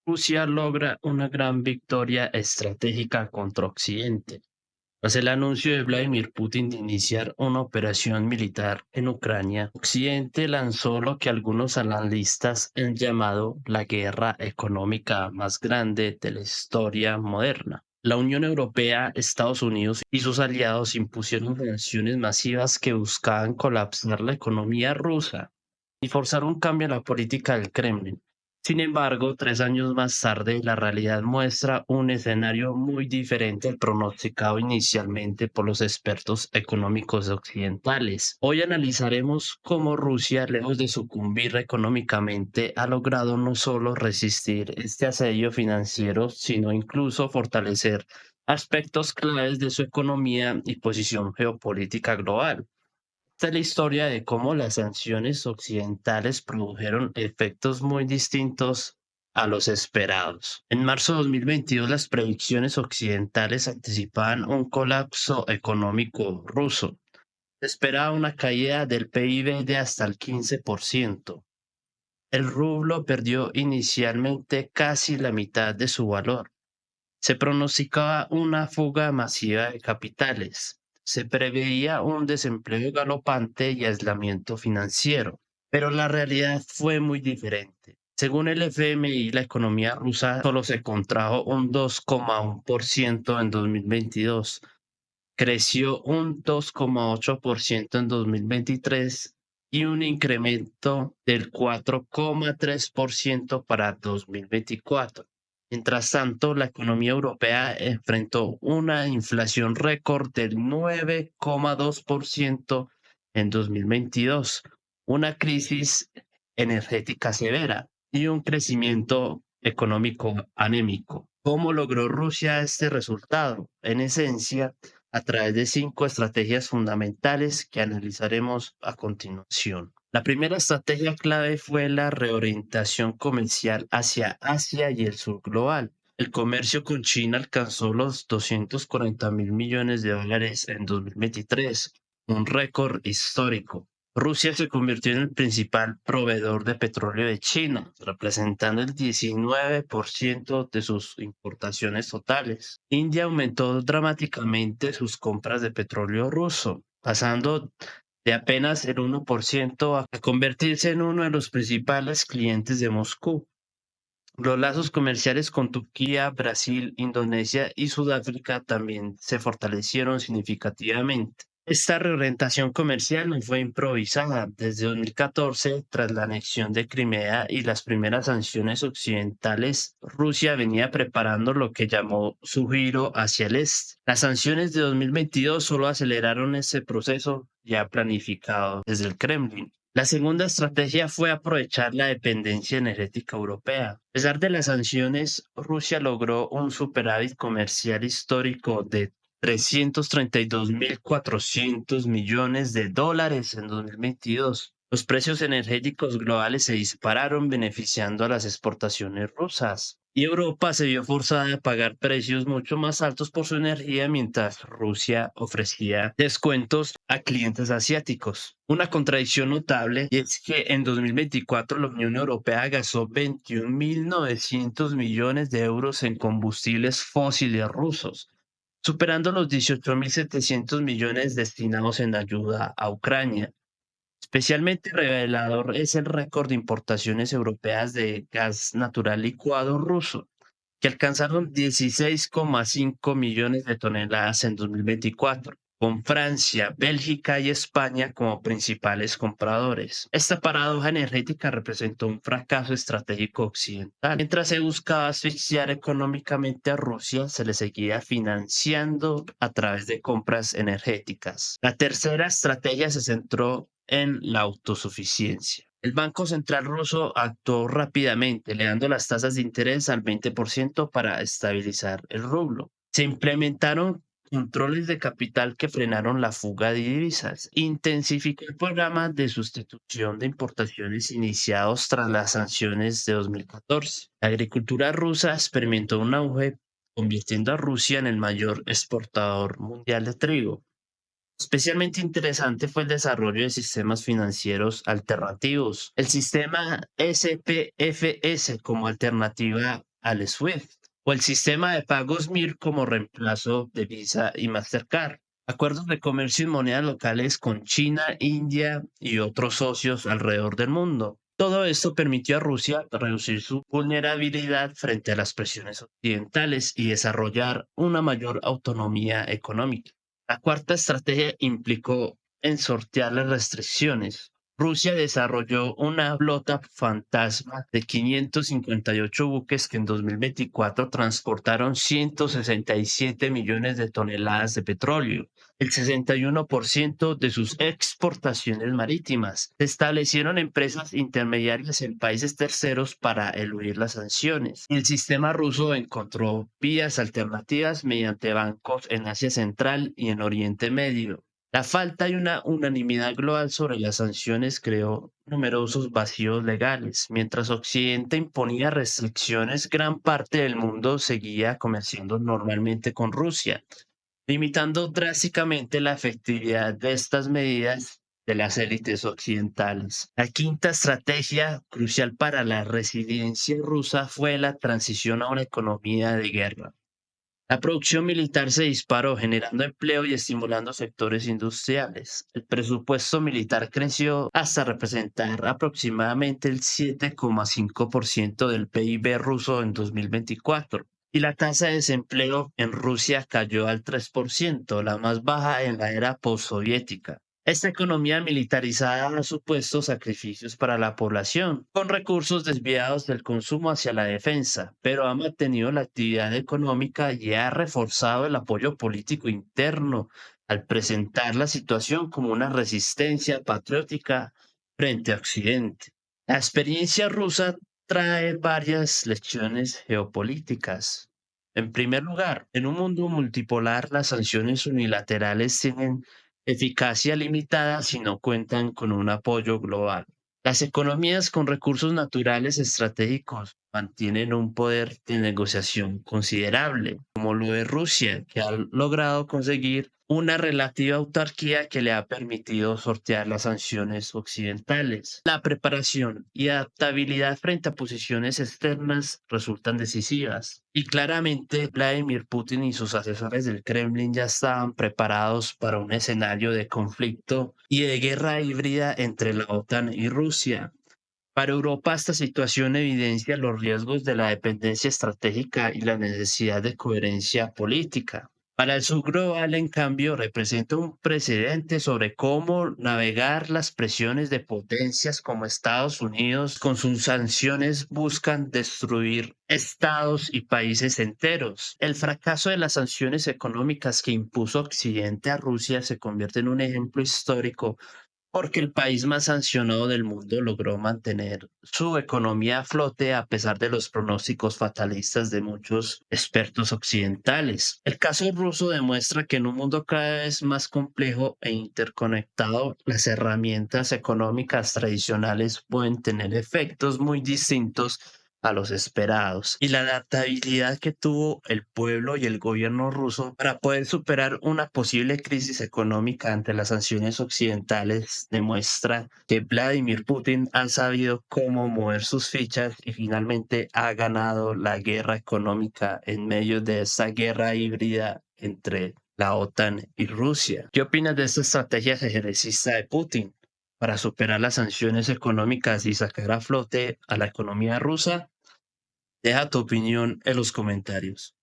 Rusia logra una gran victoria estratégica contra Occidente. Tras el anuncio de Vladimir Putin de iniciar una operación militar en Ucrania, Occidente lanzó lo que algunos analistas han llamado la guerra económica más grande de la historia moderna. La Unión Europea, Estados Unidos y sus aliados impusieron sanciones masivas que buscaban colapsar la economía rusa y forzar un cambio en la política del Kremlin. Sin embargo, 3 años más tarde, la realidad muestra un escenario muy diferente al pronosticado inicialmente por los expertos económicos occidentales. Hoy analizaremos cómo Rusia, lejos de sucumbir económicamente, ha logrado no solo resistir este asedio financiero, sino incluso fortalecer aspectos claves de su economía y posición geopolítica global. Esta es la historia de cómo las sanciones occidentales produjeron efectos muy distintos a los esperados. En marzo de 2022, las predicciones occidentales anticipaban un colapso económico ruso. Se esperaba una caída del PIB de hasta el 15%. El rublo perdió inicialmente casi la mitad de su valor. Se pronosticaba una fuga masiva de capitales. Se preveía un desempleo galopante y aislamiento financiero. Pero la realidad fue muy diferente. Según el FMI, la economía rusa solo se contrajo un 2,1% en 2022, creció un 2,8% en 2023 y un incremento del 4,3% para 2024. Mientras tanto, la economía europea enfrentó una inflación récord del 9,2% en 2022, una crisis energética severa y un crecimiento económico anémico. ¿Cómo logró Rusia este resultado? En esencia, a través de 5 estrategias fundamentales que analizaremos a continuación. La primera estrategia clave fue la reorientación comercial hacia Asia y el sur global. El comercio con China alcanzó los 240.000 millones de dólares en 2023, un récord histórico. Rusia se convirtió en el principal proveedor de petróleo de China, representando el 19% de sus importaciones totales. India aumentó dramáticamente sus compras de petróleo ruso, pasando de apenas el 1% a convertirse en uno de los principales clientes de Moscú. Los lazos comerciales con Turquía, Brasil, Indonesia y Sudáfrica también se fortalecieron significativamente. Esta reorientación comercial no fue improvisada. Desde 2014, tras la anexión de Crimea y las primeras sanciones occidentales, Rusia venía preparando lo que llamó su giro hacia el este. Las sanciones de 2022 solo aceleraron ese proceso ya planificado desde el Kremlin. La segunda estrategia fue aprovechar la dependencia energética europea. A pesar de las sanciones, Rusia logró un superávit comercial histórico de 332.400 millones de dólares en 2022. Los precios energéticos globales se dispararon, beneficiando a las exportaciones rusas. Y Europa se vio forzada a pagar precios mucho más altos por su energía mientras Rusia ofrecía descuentos a clientes asiáticos. Una contradicción notable y es que en 2024 la Unión Europea gastó 21.900 millones de euros en combustibles fósiles rusos, superando los 18.700 millones destinados en ayuda a Ucrania. Especialmente revelador es el récord de importaciones europeas de gas natural licuado ruso, que alcanzaron 16,5 millones de toneladas en 2024, con Francia, Bélgica y España como principales compradores. Esta paradoja energética representó un fracaso estratégico occidental. Mientras se buscaba asfixiar económicamente a Rusia, se le seguía financiando a través de compras energéticas. La tercera estrategia se centró en la autosuficiencia. El Banco Central ruso actuó rápidamente, elevando las tasas de interés al 20% para estabilizar el rublo. Se implementaron controles de capital que frenaron la fuga de divisas. Intensificó el programa de sustitución de importaciones iniciados tras las sanciones de 2014. La agricultura rusa experimentó un auge, convirtiendo a Rusia en el mayor exportador mundial de trigo. Especialmente interesante fue el desarrollo de sistemas financieros alternativos. El sistema SPFS como alternativa al SWIFT o el sistema de pagos MIR como reemplazo de Visa y Mastercard. Acuerdos de comercio en monedas locales con China, India y otros socios alrededor del mundo. Todo esto permitió a Rusia reducir su vulnerabilidad frente a las presiones occidentales y desarrollar una mayor autonomía económica. La cuarta estrategia implicó en sortear las restricciones. Rusia desarrolló una flota fantasma de 558 buques que en 2024 transportaron 167 millones de toneladas de petróleo, el 61% de sus exportaciones marítimas. Se establecieron empresas intermediarias en países terceros para eludir las sanciones. El sistema ruso encontró vías alternativas mediante bancos en Asia Central y en Oriente Medio. La falta de una unanimidad global sobre las sanciones creó numerosos vacíos legales. Mientras Occidente imponía restricciones, gran parte del mundo seguía comerciando normalmente con Rusia, limitando drásticamente la efectividad de estas medidas de las élites occidentales. La quinta estrategia crucial para la resiliencia rusa fue la transición a una economía de guerra. La producción militar se disparó, generando empleo y estimulando sectores industriales. El presupuesto militar creció hasta representar aproximadamente el 7,5% del PIB ruso en 2024. Y la tasa de desempleo en Rusia cayó al 3%, la más baja en la era postsoviética. Esta economía militarizada ha supuesto sacrificios para la población, con recursos desviados del consumo hacia la defensa, pero ha mantenido la actividad económica y ha reforzado el apoyo político interno al presentar la situación como una resistencia patriótica frente a Occidente. La experiencia rusa trae varias lecciones geopolíticas. En primer lugar, en un mundo multipolar, las sanciones unilaterales tienen eficacia limitada si no cuentan con un apoyo global. Las economías con recursos naturales estratégicos mantienen un poder de negociación considerable, como lo de Rusia, que ha logrado conseguir una relativa autarquía que le ha permitido sortear las sanciones occidentales. La preparación y adaptabilidad frente a posiciones externas resultan decisivas. Y claramente Vladimir Putin y sus asesores del Kremlin ya estaban preparados para un escenario de conflicto y de guerra híbrida entre la OTAN y Rusia. Para Europa, esta situación evidencia los riesgos de la dependencia estratégica y la necesidad de coherencia política. Para el sur global, en cambio, representa un precedente sobre cómo navegar las presiones de potencias como Estados Unidos con sus sanciones buscan destruir estados y países enteros. El fracaso de las sanciones económicas que impuso Occidente a Rusia se convierte en un ejemplo histórico porque el país más sancionado del mundo logró mantener su economía a flote a pesar de los pronósticos fatalistas de muchos expertos occidentales. El caso ruso demuestra que en un mundo cada vez más complejo e interconectado, las herramientas económicas tradicionales pueden tener efectos muy distintos a los esperados, y la adaptabilidad que tuvo el pueblo y el gobierno ruso para poder superar una posible crisis económica ante las sanciones occidentales demuestra que Vladimir Putin ha sabido cómo mover sus fichas y finalmente ha ganado la guerra económica en medio de esa guerra híbrida entre la OTAN y Rusia. ¿Qué opinas de esta estrategia genericista de Putin para superar las sanciones económicas y sacar a flote a la economía rusa? Deja tu opinión en los comentarios.